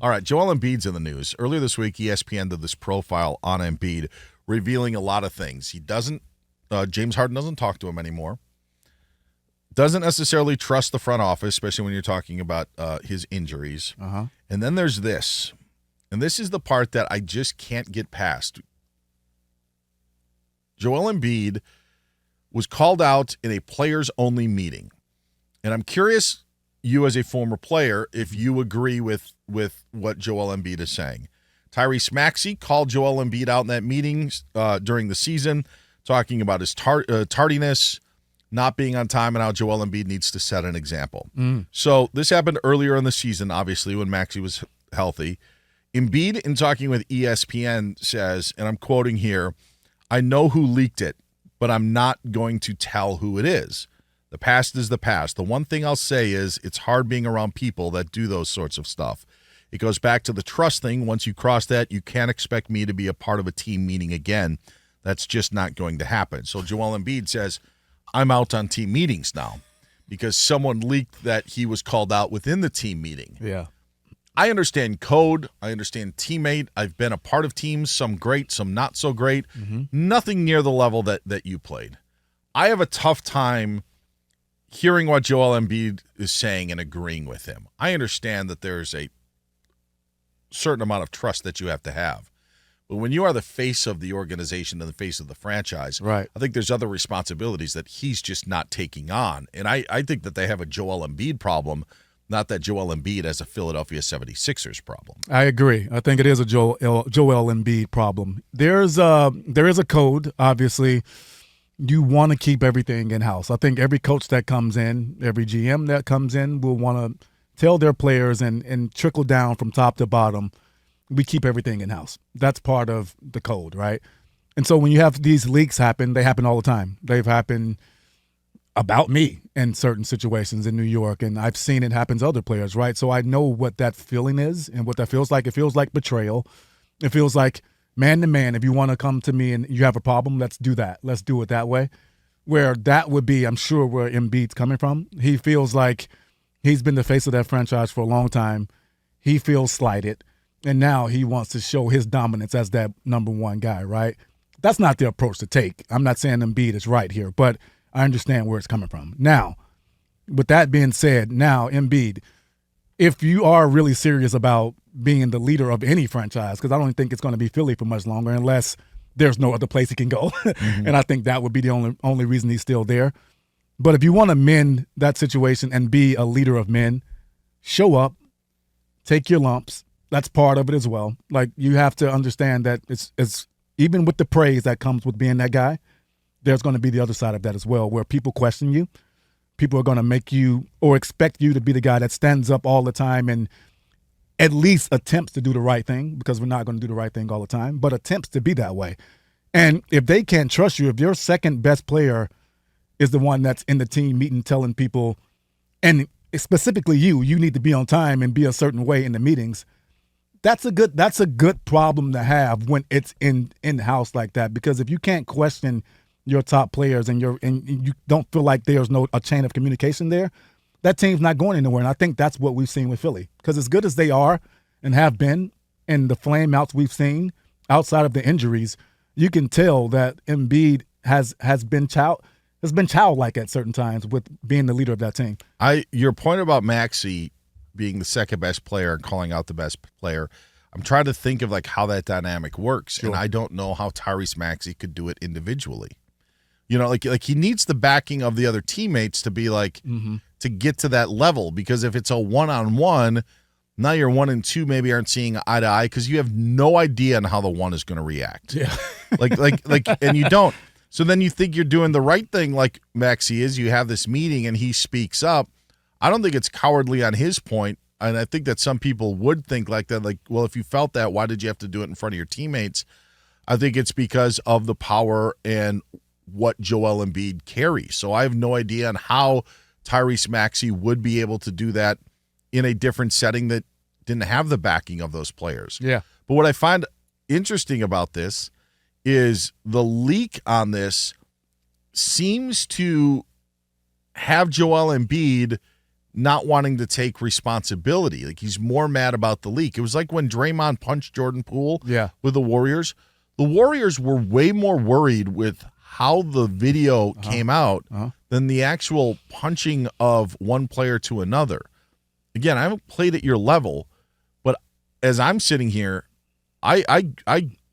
All right, Joel Embiid's in the news. Earlier this week, ESPN did this profile on Embiid, revealing a lot of things. He doesn't, James Harden doesn't talk to him anymore. Doesn't necessarily trust the front office, especially when you're talking about his injuries. And then there's this, and this is the part that I just can't get past. Joel Embiid was called out in a players-only meeting. And I'm curious, you as a former player, if you agree with what Joel Embiid is saying. Tyrese Maxey called Joel Embiid out in that meeting during the season, talking about his tardiness, not being on time, and how Joel Embiid needs to set an example. So this happened earlier in the season, obviously, when Maxey was healthy. Embiid, in talking with ESPN, says, and I'm quoting here, "I know who leaked it, but I'm not going to tell who it is. The past is the past. The one thing I'll say is it's hard being around people that do those sorts of stuff. It goes back to the trust thing. Once you cross that, you can't expect me to be a part of a team meeting again. That's just not going to happen." So Joel Embiid says, I'm out on team meetings now because someone leaked that he was called out within the team meeting. Yeah. I understand code. I understand teammate. I've been a part of teams, some great, some not so great. Nothing near the level that you played. I have a tough time hearing what Joel Embiid is saying and agreeing with him. I understand that there's a certain amount of trust that you have to have. But when you are the face of the organization and the face of the franchise, Right. I think there's other responsibilities that he's just not taking on. And I think that they have a Joel Embiid problem, not that Joel Embiid has a Philadelphia 76ers problem. I agree. I think it is a Joel Embiid problem. There is a code, obviously. You want to keep everything in-house. I think every coach that comes in, every GM that comes in will want to tell their players and trickle down from top to bottom, we keep everything in-house. That's part of the code, right? And so when you have these leaks happen, they happen all the time. They've happened about me in certain situations in New York, and I've seen it happen to other players, right? So I know what that feeling is and what that feels like. It feels like betrayal. It feels like man to man, if you want to come to me and you have a problem, let's do that. Let's do it that way. Where that would be, I'm sure, where Embiid's coming from. He feels like he's been the face of that franchise for a long time. He feels slighted, and now he wants to show his dominance as that number one guy, right? That's not the approach to take. I'm not saying Embiid is right here, but I understand where it's coming from. Now, with that being said, now, Embiid, if you are really serious about being the leader of any franchise, because I don't think it's going to be Philly for much longer unless there's no other place he can go. And I think that would be the only reason he's still there. But if you want to mend that situation and be a leader of men, show up, take your lumps. That's part of it as well. Like, you have to understand that it's even with the praise that comes with being that guy, there's going to be the other side of that as well, where people question you. People are going to make you or expect you to be the guy that stands up all the time and at least attempts to do the right thing, because we're not going to do the right thing all the time, but attempts to be that way. And if they can't trust you, if your second best player is the one that's in the team meeting telling people, and specifically you need to be on time and be a certain way in the meetings, that's a good problem to have when it's in-house like that. Because if you can't question your top players and you don't feel like there's a chain of communication there, that team's not going anywhere. And I think that's what we've seen with Philly. Because as good as they are and have been, and the flame outs we've seen outside of the injuries, you can tell that Embiid has been childlike at certain times with being the leader of that team. Your point about Maxey being the second best player and calling out the best player, I'm trying to think of like how that dynamic works. Sure. And I don't know how Tyrese Maxey could do it individually. You know, like he needs the backing of the other teammates to be like, to get to that level. Because if it's a one-on-one, now your 1 and 2 maybe aren't seeing eye to eye because you have no idea on how the one is going to react. Yeah. and you don't. So then you think you're doing the right thing, like Maxey is. You have this meeting and he speaks up. I don't think it's cowardly on his point, and I think that some people would think like that. Like, well, if you felt that, why did you have to do it in front of your teammates? I think it's because of the power and what Joel Embiid carries. So I have no idea on how Tyrese Maxey would be able to do that in a different setting that didn't have the backing of those players. Yeah. But what I find interesting about this is the leak on this seems to have Joel Embiid not wanting to take responsibility. Like, he's more mad about the leak. It was like when Draymond punched Jordan Poole with the Warriors. The Warriors were way more worried with how the video came out than the actual punching of one player to another. Again, I haven't played at your level, but as I'm sitting here, I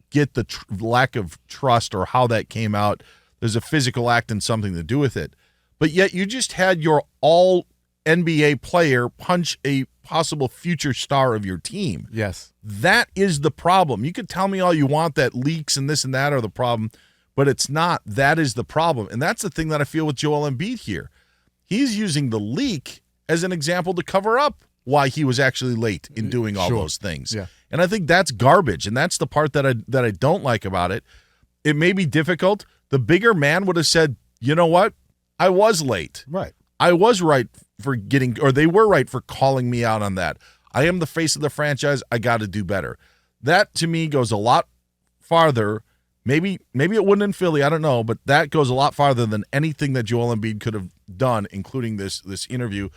get the lack of trust or how that came out. There's a physical act and something to do with it. But yet you just had your all-NBA player punch a possible future star of your team. Yes. That is the problem. You could tell me all you want that leaks and this and that are the problem, but it's not. That is the problem. And that's the thing that I feel with Joel Embiid here. He's using the leak as an example to cover up why he was actually late in doing all those things. Yeah. And I think that's garbage, and that's the part that I don't like about it. It may be difficult. The bigger man would have said, you know what? I was late. Right. I was right for getting, or they were right for calling me out on that. I am the face of the franchise. I got to do better. That, to me, goes a lot farther. Maybe it wouldn't in Philly. I don't know, but that goes a lot farther than anything that Joel Embiid could have done, including this interview.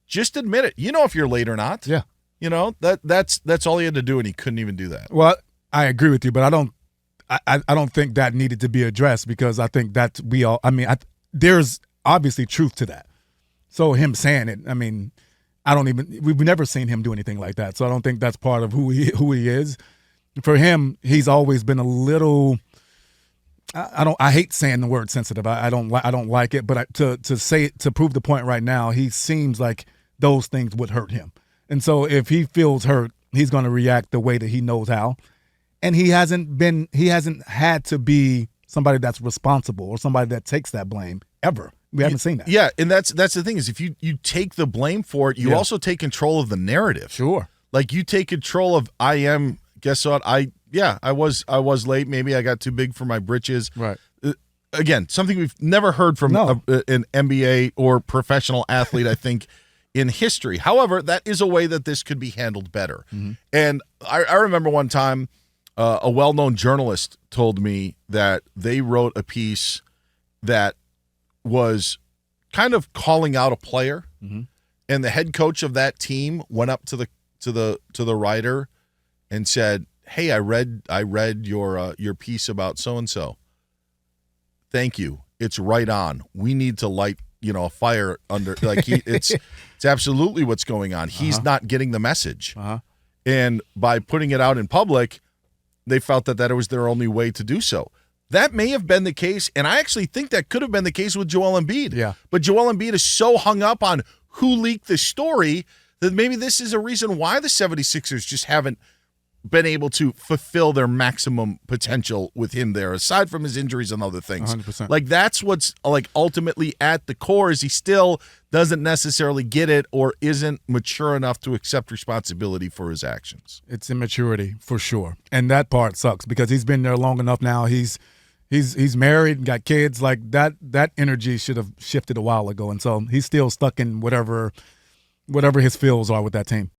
Just admit it. You know if you're late or not. Yeah. You know, that's all he had to do, and he couldn't even do that. Well, I agree with you, but I don't think that needed to be addressed, because I think that there's obviously truth to that. So him saying it, I mean, we've never seen him do anything like that. So I don't think that's part of who he is. For him, he's always been a little, I hate saying the word sensitive. I don't like it, but to say it, to prove the point right now, he seems like those things would hurt him. And so if he feels hurt, he's going to react the way that he knows how. And he hasn't had to be somebody that's responsible or somebody that takes that blame ever. We haven't seen that. Yeah, and that's the thing is, if you take the blame for it, you also take control of the narrative. Sure. Like, you take control of, guess what? I was late. Maybe I got too big for my britches. Right. Again, something we've never heard from an NBA or professional athlete, I think, in history. However, that is a way that this could be handled better. Mm-hmm. And I remember one time a well-known journalist told me that they wrote a piece that was kind of calling out a player, and the head coach of that team went up to the writer and said, "Hey, I read your piece about so and so. Thank you. It's right on. We need to light a fire under, like, it's absolutely what's going on. He's not getting the message, and by putting it out in public, they felt that it was their only way to do so." That may have been the case, and I actually think that could have been the case with Joel Embiid. Yeah. But Joel Embiid is so hung up on who leaked the story that maybe this is a reason why the 76ers just haven't been able to fulfill their maximum potential with him there, aside from his injuries and other things. 100%. Like, that's what's, like, ultimately at the core, is he still doesn't necessarily get it or isn't mature enough to accept responsibility for his actions. It's immaturity for sure. And that part sucks, because he's been there long enough now. He's married and got kids. Like, that energy should have shifted a while ago. And so he's still stuck in whatever his feels are with that team.